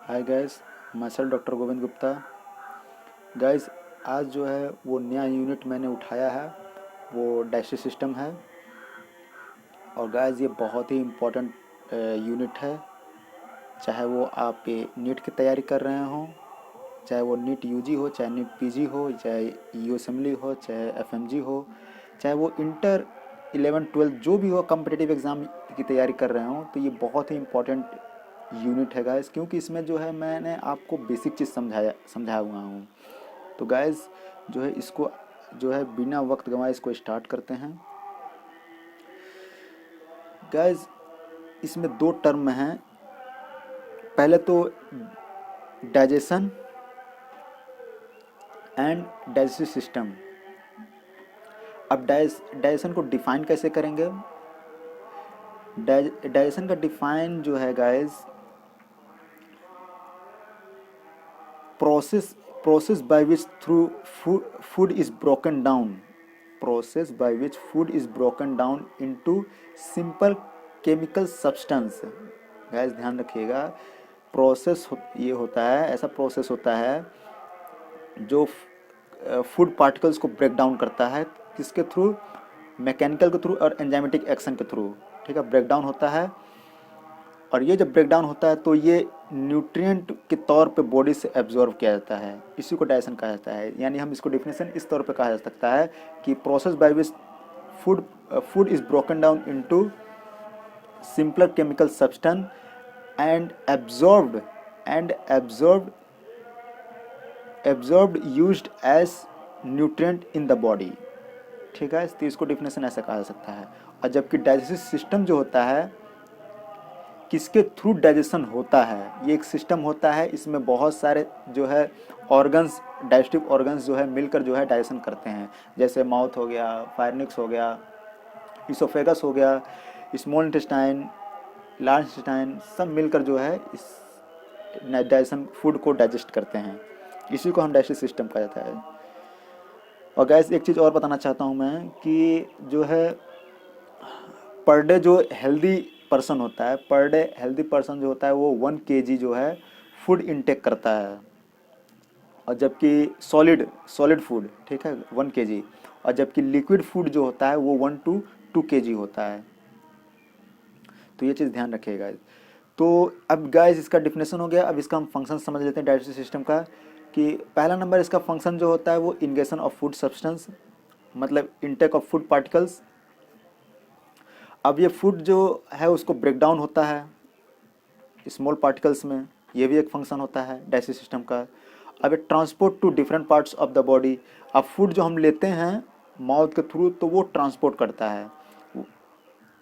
Hi guys, मैं sir doctor Govind Gupta. Gas, आज जो है वो नया यूनिट मैंने उठाया है, वो डाइजेस्टिव सिस्टम है। और गैस ये बहुत ही इम्पोर्टेंट यूनिट है। चाहे वो आप नीट की तैयारी कर रहे हों, चाहे वो नीट यूजी हो, चाहे नीट पीजी हो, चाहे यू असेंबली हो, चाहे एफएमजी हो, चाहे वो इंटर 11 12 जो भी हो, कम्पिटिटिव एग्ज़ाम की तैयारी कर रहे हो, तो ये बहुत ही इम्पोर्टेंट यूनिट है गाइस। क्योंकि इसमें जो है मैंने आपको बेसिक चीज़ समझाया हुआ हूँ। तो गाइस जो है इसको जो है बिना वक्त गंवाए इसको स्टार्ट करते हैं। गाइस इसमें दो टर्म हैं। पहले तो डाइजेशन एंड डाइजेस्टिव सिस्टम। अब डाइजेशन को डिफाइन कैसे करेंगे? डाइजेशन का डिफाइन जो है guys, process process by which through food is broken down, process by which food is broken down into simple chemical substance. Guys ध्यान रखिएगा, ये होता है, ऐसा प्रोसेस होता है जो फूड पार्टिकल्स को ब्रेक डाउन करता है। किसके थ्रू? मैकेनिकल के थ्रू और एंजाइमेटिक एक्शन के थ्रू। ठीक है, ब्रेक डाउन होता है। और ये जब ब्रेक डाउन होता है तो ये न्यूट्रिएंट के तौर पे बॉडी से एब्जॉर्व किया जाता है। इसी को डाइजेशन कहा जाता है। यानी हम इसको डेफिनेशन इस तौर पे कहा जा सकता है कि process by which food food is broken down into simpler chemical substance and absorbed used as nutrient in the body. ठीक है, तो इसको डेफिनेशन ऐसा कहा जा सकता है। और जबकि डाइजेस्टिव सिस्टम जो होता है, किसके थ्रू डाइजेशन होता है? ये एक सिस्टम होता है, इसमें बहुत सारे जो है ऑर्गन्स, डाइजेस्टिव ऑर्गन्स जो है मिलकर जो है डाइजेशन करते हैं। जैसे माउथ हो गया, फायरनिक्स हो गया, इसोफेगस हो गया, स्मॉल इंटेस्टाइन, लार्ज इंटेस्टाइन, सब मिलकर जो है इस डाइजेशन फूड को डाइजेस्ट करते हैं। इसी को हम डाइजेस्टिव सिस्टम कहा जाता है। और गैस एक चीज़ और बताना चाहता हूँ मैं कि जो है पर डे जो हेल्दी पर्सन होता है, पर डे हेल्दी पर्सन जो होता है वो 1 kg जो है फूड इनटेक करता है। और जबकि सॉलिड फूड, ठीक है, 1 kg। और जबकि लिक्विड फूड जो होता है वो 1 to 2 kg होता है। तो ये चीज़ ध्यान रखिएगा। तो अब गाइस इसका डिफिनेशन हो गया। अब इसका हम फंक्शन समझ लेते हैं डाइजेस्टिव सिस्टम का। कि पहला नंबर इसका फंक्शन जो होता है वो इंगेशन ऑफ फूड सब्सटेंस, मतलब इनटेक ऑफ फूड पार्टिकल्स। अब ये फूड जो है उसको ब्रेक डाउन होता है स्मॉल पार्टिकल्स में, ये भी एक फंक्शन होता है डाइजेस्टिव सिस्टम का। अब ये transport to different parts of the body. अब फूड जो हम लेते हैं माउथ के थ्रू तो वो ट्रांसपोर्ट करता है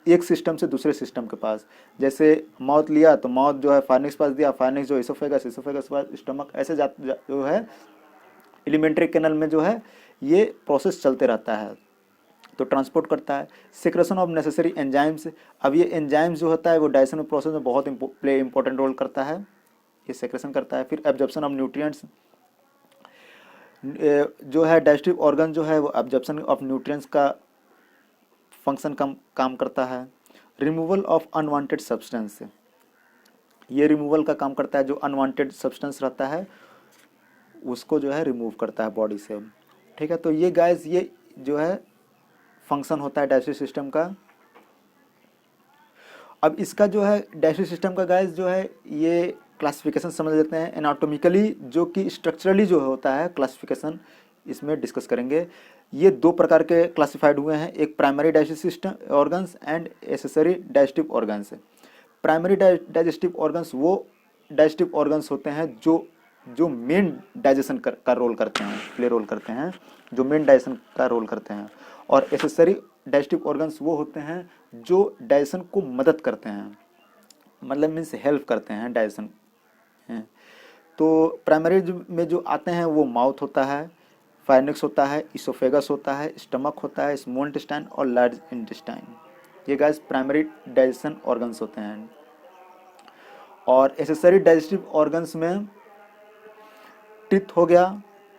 एक सिस्टम से दूसरे सिस्टम के पास। जैसे माउथ लिया तो माउथ जो है फार्निक्स पास दिया, फार्निक्स जो इसोफेगस पास स्टमक, ऐसे जो है एलिमेंट्री कैनल में जो है ये प्रोसेस चलते रहता है, तो ट्रांसपोर्ट करता है। Secretion of necessary enzymes. अब ये एंजाइम्स जो होता है वो डाइजेशन प्रोसेस में बहुत इंपॉर्टेंट रोल करता है, ये सेक्रेशन करता है। फिर एब्जॉर्प्शन ऑफ न्यूट्रिएंट्स, जो है डाइजेस्टिव ऑर्गन जो है वो एब्जॉर्प्शन ऑफ न्यूट्रिएंट्स का फंक्शन काम करता है। रिमूवल ऑफ अनवांटेड सब्सटेंस, ये रिमूवल का काम करता है। जो अनवांटेड सब्सटेंस रहता है उसको जो है रिमूव करता है बॉडी से। ठीक है, तो ये गाइस ये जो है फंक्शन होता है डाइजेस्टिव सिस्टम का। अब इसका जो है डाइजेस्टिव सिस्टम का गाइस जो है ये क्लासिफिकेशन समझ लेते हैं एनाटॉमिकली, जो कि स्ट्रक्चरली जो होता है क्लासिफिकेशन इसमें डिस्कस करेंगे। ये दो प्रकार के क्लासिफाइड हुए हैं, एक primary digestive system organs and accessory digestive organs. Primary digestive organs वो डाइजेस्टिव ऑर्गन्स होते हैं जो जो मेन डाइजेशन का रोल करते हैं, प्ले रोल करते हैं, जो मेन डाइजेशन का रोल करते हैं। और एसेसरी डाइजेस्टिव ऑर्गन्स वो होते हैं जो डाइजेशन को मदद करते हैं, मतलब मीन्स हेल्प करते हैं डाइजेशन। तो प्राइमरी में जो आते हैं वो माउथ होता है, फाइनिक्स होता है, इसोफेगस होता है, स्टमक होता है, स्मॉल इंटेस्टाइन और लार्ज इंटेस्टाइन। ये गाइस प्राइमरी डाइजेशन ऑर्गन्स होते हैं। और एसेसरी डाइजेस्टिव ऑर्गन्स में टीथ हो गया,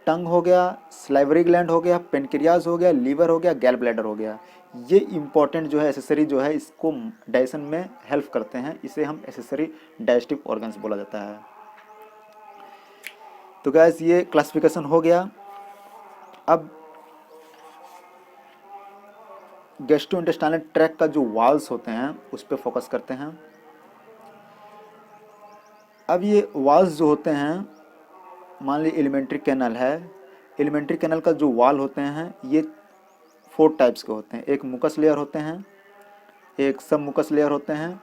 टंग हो गया, स्लाइवरी ग्लैंड हो गया, पेनक्रियाज हो गया, लीवर हो गया, गैल ब्लैडर हो गया। ये इंपॉर्टेंट जो है एसेसरी जो है इसको डाइजेशन में हेल्प करते हैं, इसे हम एसेसरी डाइजेस्टिव ऑर्गन्स बोला जाता है। तो गैस ये क्लासिफिकेशन हो गया। अब गैस्ट्रोइंटेस्टाइनल ट्रैक्ट का जो वाल्स होते हैं उस पर फोकस करते हैं। अब ये वाल्स जो होते हैं, मान ली एलिमेंट्री कैनल है, एलिमेंट्री कैनल का जो वाल होते हैं ये 4 टाइप्स के होते हैं। एक मुकस लेयर होते हैं, एक सब मुकस लेयर होते हैं,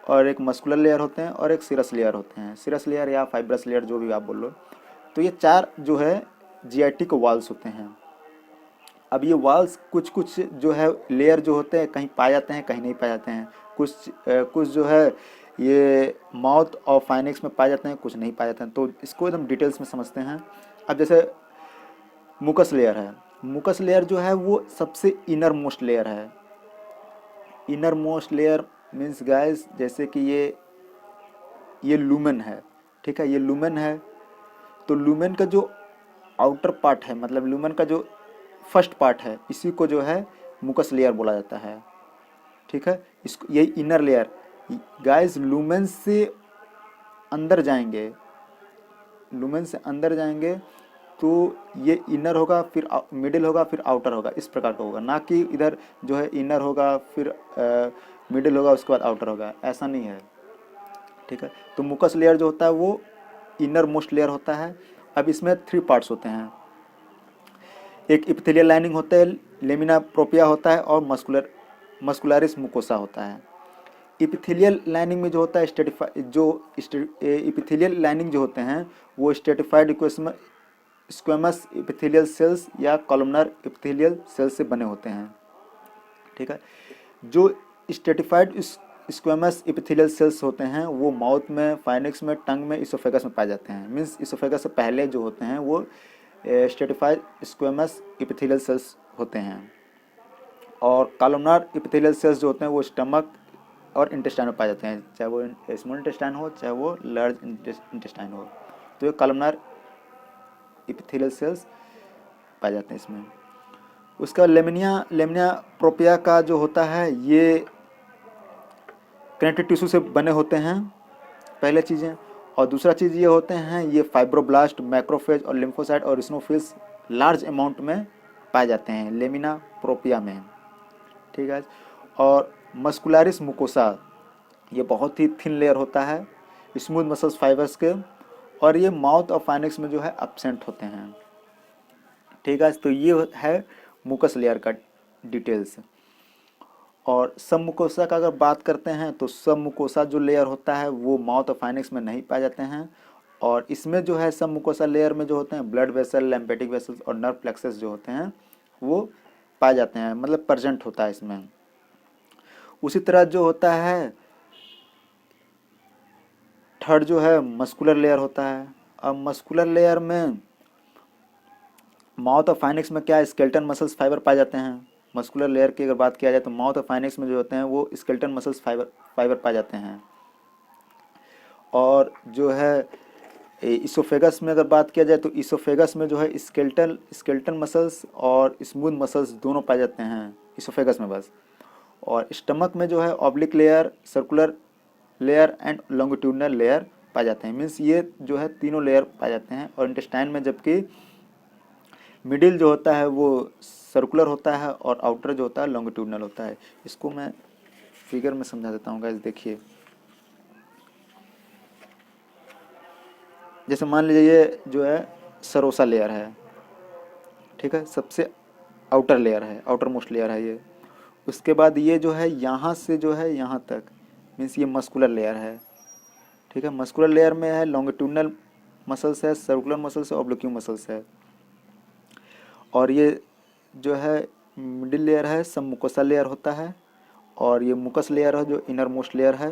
और एक मस्कुलर लेयर होते हैं, और एक सिरस लेयर होते हैं। सिरस लेयर या फाइब्रस लेयर जो भी आप बोल लो। तो ये 4 जो है जीआईटी के वाल्स होते हैं। अब ये वाल्स कुछ कुछ जो है लेयर जो होते हैं कहीं पाए जाते हैं, कहीं नहीं पाए जाते हैं। कुछ जो है ये माउथ और फाइनेक्स में पाए जाते हैं, कुछ नहीं पाए जाते हैं। तो इसको एकदम डिटेल्स में समझते हैं। अब जैसे मुकस लेयर है, मुकस लेयर जो है वो सबसे इनर मोस्ट लेयर है। Inner most layer means guys जैसे कि ये लूमेन है, ठीक है, ये लूमेन है। तो लूमेन का जो आउटर पार्ट है, मतलब लूमेन का जो फर्स्ट पार्ट है, इसी को जो है मुकस लेयर बोला जाता है, ठीक है। इसको यही इनर लेयर गाइस लूमेन से अंदर जाएंगे, लूमेन से अंदर जाएंगे तो ये इनर होगा, फिर मिडिल होगा, फिर आउटर होगा, इस प्रकार का होगा। ना कि इधर जो है इनर होगा, फिर मिडिल होगा, उसके बाद आउटर होगा, ऐसा नहीं है, ठीक है। तो मुकस लेयर जो होता है वो इनर मोस्ट लेयर होता है। अब इसमें 3 पार्ट्स होते हैं। एक इपिथेलियल लाइनिंग होता है, लेमिना प्रोपिया होता है, और मस्कुलरिस मुकोसा होता है। इपिथेलियल लाइनिंग में जो होता है इपिथेलियल लाइनिंग जो होते हैं वो स्ट्रेटिफाइड स्क्वेमस इपिथेलियल सेल्स या कॉलमनर इपिथेलियल सेल्स से बने होते हैं, ठीक है। जो स्ट्रेटिफाइड स्क्वेमस इपिथेलियल सेल्स होते हैं वो माउथ में, फाइनेक्स में, टंग में, इसोफेगस में पाए जाते हैं। मीन्स इसोफेगस से पहले जो होते हैं वो स्ट्रेटिफाइड स्क्वेमस इपिथेलियल सेल्स होते हैं। और कॉलमनर इपिथेलियल सेल्स जो होते हैं वो स्टमक और इंटेस्टाइन में पाए जाते हैं, चाहे वो स्मॉल इंटेस्टाइन हो चाहे वो लार्ज इंटेस्टाइन हो। तो ये कॉलमनर इपिथेलियल सेल्स पाए जाते हैं इसमें। उसका लेमिना प्रोपिया का जो होता है ये कनेक्टिव टिश्यू से बने होते हैं, पहले चीज़ें। और दूसरा चीज़ ये होते हैं ये फाइब्रोब्लास्ट, मैक्रोफेज और लिम्फोसाइट और इस्नोफिल्स लार्ज अमाउंट में पाए जाते हैं लेमिना प्रोपिया में, ठीक है। और मस्कुलरिस मुकोसा ये बहुत ही थिन लेयर होता है स्मूथ मसल्स फाइबर्स के, और ये माउथ और फाइनेक्स में जो है एब्सेंट होते हैं, ठीक है। तो ये है मुकस लेयर का डिटेल्स। और सब मुकोसा का अगर बात करते हैं तो सब मुकोसा जो लेयर होता है वो माउथ और फाइनेक्स में नहीं पाए जाते हैं। और इसमें जो है सब मुकोसा लेयर में जो होते हैं ब्लड वेसल, लैम्पेटिक वेसल्स और नर्व प्लेक्सस जो होते हैं वो पाए जाते हैं, मतलब प्रेजेंट होता है इसमें। उसी तरह जो होता है थर्ड जो है मस्कुलर लेयर होता है। अब मस्कुलर लेयर में माउथ और फाइनेक्स में क्या स्केलेटन मसल्स फाइबर पाए जाते हैं। मस्कुलर लेयर की अगर बात किया जाए तो माउथ और फाइनेक्स में जो होते हैं वो स्केलेटन मसल्स फाइबर पाए जाते हैं। और जो है इसोफेगस में अगर बात किया जाए तो इसोफेगस में जो है स्केलेटन मसल्स और स्मूथ मसल्स दोनों पाए जाते हैं इसोफेगस में बस। और स्टमक में जो है oblique layer, circular layer and longitudinal layer पाए जाते हैं। मीन्स ये जो है तीनों लेयर पाए जाते हैं। और इंटेस्टाइन में जबकि मिडिल जो होता है वो सर्कुलर होता है और आउटर जो होता है लॉन्गिट्यूडनल होता है। इसको मैं फिगर में समझा देता हूँ गाइस, देखिए। जैसे मान लीजिए ये जो है सरोसा लेयर है, ठीक है, सबसे आउटर लेयर है, आउटर मोस्ट लेयर है ये। उसके बाद ये जो है यहाँ से जो है यहाँ तक मीन्स ये मस्कुलर लेयर है, ठीक है। मस्कुलर लेयर में है लॉन्गिट्यूडनल मसल्स है, सर्कुलर मसल्स है, ऑब्लिक्यू मसल्स है। और ये जो है मिडिल लेयर है सब मुकोसा लेयर होता है। और ये मुकस लेयर है जो इनर मोस्ट लेयर है,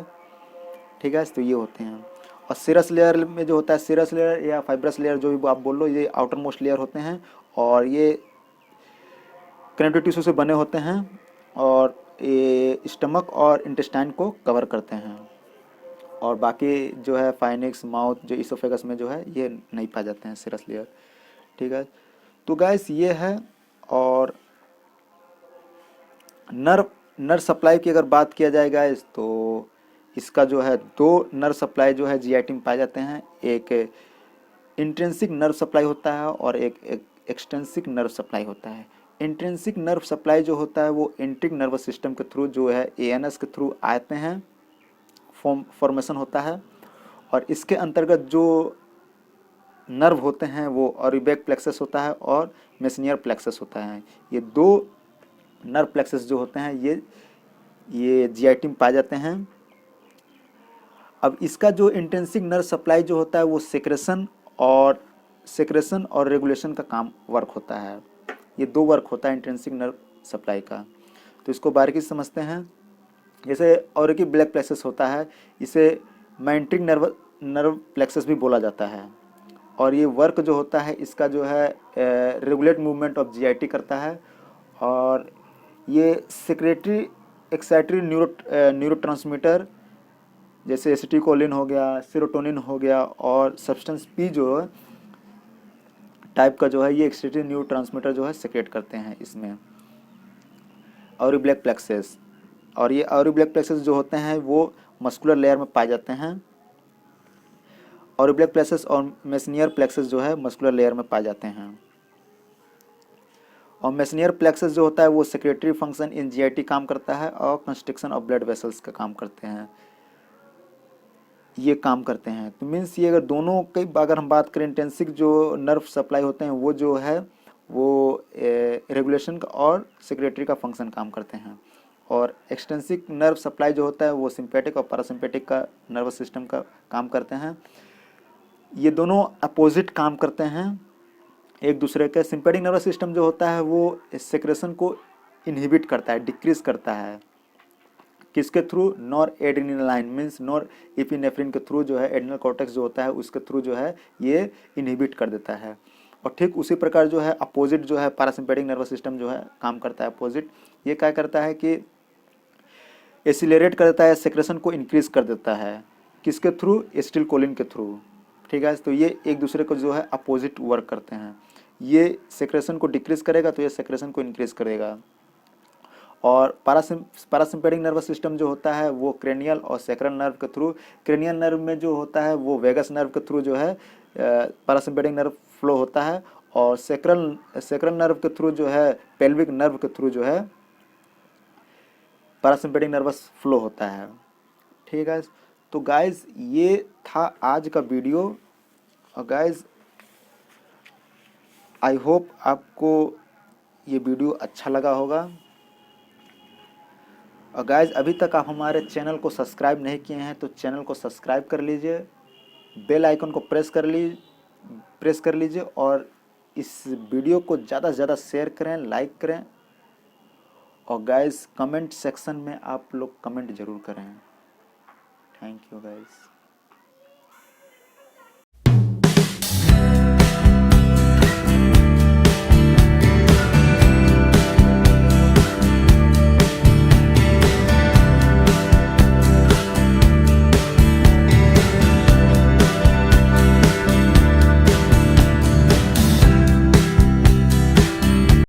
ठीक है। तो ये होते हैं। और सिरस लेयर में जो होता है सिरस लेयर या फाइब्रस लेयर जो भी आप बोल लो, ये आउटर मोस्ट लेयर होते हैं। और ये कनेक्टिव टिश्यू से बने होते हैं और ये स्टमक और इंटेस्टाइन को कवर करते हैं। और बाकी जो है फाइनिक्स, माउथ, जो इसोफेगस में जो है ये नहीं पाए जाते हैं सिरस लेयर, ठीक है। तो गाइस ये है। और नर्व सप्लाई की अगर बात किया जाए गाइस तो इसका जो है 2 नर्व सप्लाई जो है जीआईटी में पाए जाते हैं। एक इंट्रिंसिक नर्व सप्लाई होता है और एक एक्सट्रिंसिक नर्व सप्लाई होता है। इंट्रिंसिक नर्व सप्लाई जो होता है वो एंट्रिक नर्वस सिस्टम के थ्रू जो है एएनएस के थ्रू आते हैं, फॉर्मेशन होता है। और इसके अंतर्गत जो नर्व होते हैं वो ऑरिबैक प्लेक्सस होता है और मेसनियर प्लेक्सस होता है। ये दो नर्व प्लेक्सस जो होते हैं ये जीआईटी में पाए जाते हैं। अब इसका जो इंटेंसिव नर्व सप्लाई जो होता है वो सेक्रेशन और रेगुलेशन का काम वर्क होता है। ये दो वर्क होता है इंटेंसिव नर्व सप्लाई का। तो इसको बारीकी से समझते हैं। जैसे ऑरिकी ब्लैक प्लेक्सस होता है, इसे मैंट्रिक नर्व प्लेक्सस भी बोला जाता है। और ये वर्क जो होता है इसका जो है रेगुलेट मूवमेंट ऑफ जीआईटी करता है। और ये सेक्रेटरी एक्साइटरी न्यूरोट्रांसमीटर जैसे एसिटिकोलिन हो गया, सेरोटोनिन हो गया और सब्सटेंस पी जो है टाइप का जो है ये एक्साइटरी न्यूरोट्रांसमीटर जो है सेक्रेट करते हैं इसमें ऑरिब्लैक प्लेक्सस। और ये ऑरिब्लैक प्लेक्सस जो होते हैं वो मस्कुलर लेयर में पाए जाते हैं। ऑरिब्लैक प्लेक्सस और मेसनियर प्लेक्सस जो है मस्कुलर लेयर में पाए जाते हैं। और मेसनियर प्लेक्सस जो होता है वो सेक्रेटरी फंक्शन इन जीआईटी काम करता है और कंस्ट्रक्शन ऑफ ब्लड वेसल्स का काम करते हैं, ये काम करते हैं। तो मीन्स ये अगर दोनों की अगर हम बात करें, इंटेंसिव जो नर्व सप्लाई होते हैं वो जो है वो रेगुलेशन का और सेक्रेटरी का फंक्शन काम करते हैं। और एक्सटेंसिव नर्व सप्लाई जो होता है वो सिंपैथिक और पैरासिम्पैथिक का नर्वस सिस्टम का काम करते हैं। ये दोनों अपोजिट काम करते हैं एक दूसरे के। सिंपैथिक नर्वस सिस्टम जो होता है वो सेक्रेशन को इनहिबिट करता है, डिक्रीज करता है। किसके through? Nor adrenaline means nor epinephrine के थ्रू जो है एड्रेनल कॉर्टेक्स जो होता है उसके थ्रू जो है ये इनहिबिट कर देता है। और ठीक उसी प्रकार जो है अपोजिट जो है पैरासिम्पैथिक नर्वस सिस्टम जो है काम करता है अपोजिट। ये क्या करता है कि एसिलेरेट कर देता है, सेक्रेशन को इंक्रीज कर देता है। किसके थ्रू? एसिटिलकोलिन के थ्रू। ठीक है, तो ये एक दूसरे को जो है अपोजिट वर्क करते हैं। ये सेक्रेशन को डिक्रीज करेगा तो ये सेक्रेशन को इंक्रीज करेगा। और पैरासिम्पैथिक नर्वस सिस्टम जो होता है वो क्रेनियल और सैक्रल नर्व के थ्रू, क्रेनियल नर्व में जो होता है वो वेगस नर्व के थ्रू जो है पैरासिम्पैथिक नर्व फ्लो होता है। और सैक्रल नर्व के थ्रू जो है पेल्विक नर्व के थ्रू जो है पैरासिम्पैथिक नर्वस फ्लो होता है। ठीक है, तो गाइज ये था आज का वीडियो। और गाइज आई होप आपको ये वीडियो अच्छा लगा होगा। और गाइज अभी तक आप हमारे चैनल को सब्सक्राइब नहीं किए हैं तो चैनल को सब्सक्राइब कर लीजिए, बेल आइकन को प्रेस कर लीजिए और इस वीडियो को ज़्यादा से ज़्यादा शेयर करें, लाइक करें। और गाइज कमेंट सेक्शन में आप लोग कमेंट ज़रूर करें। Thank you guys.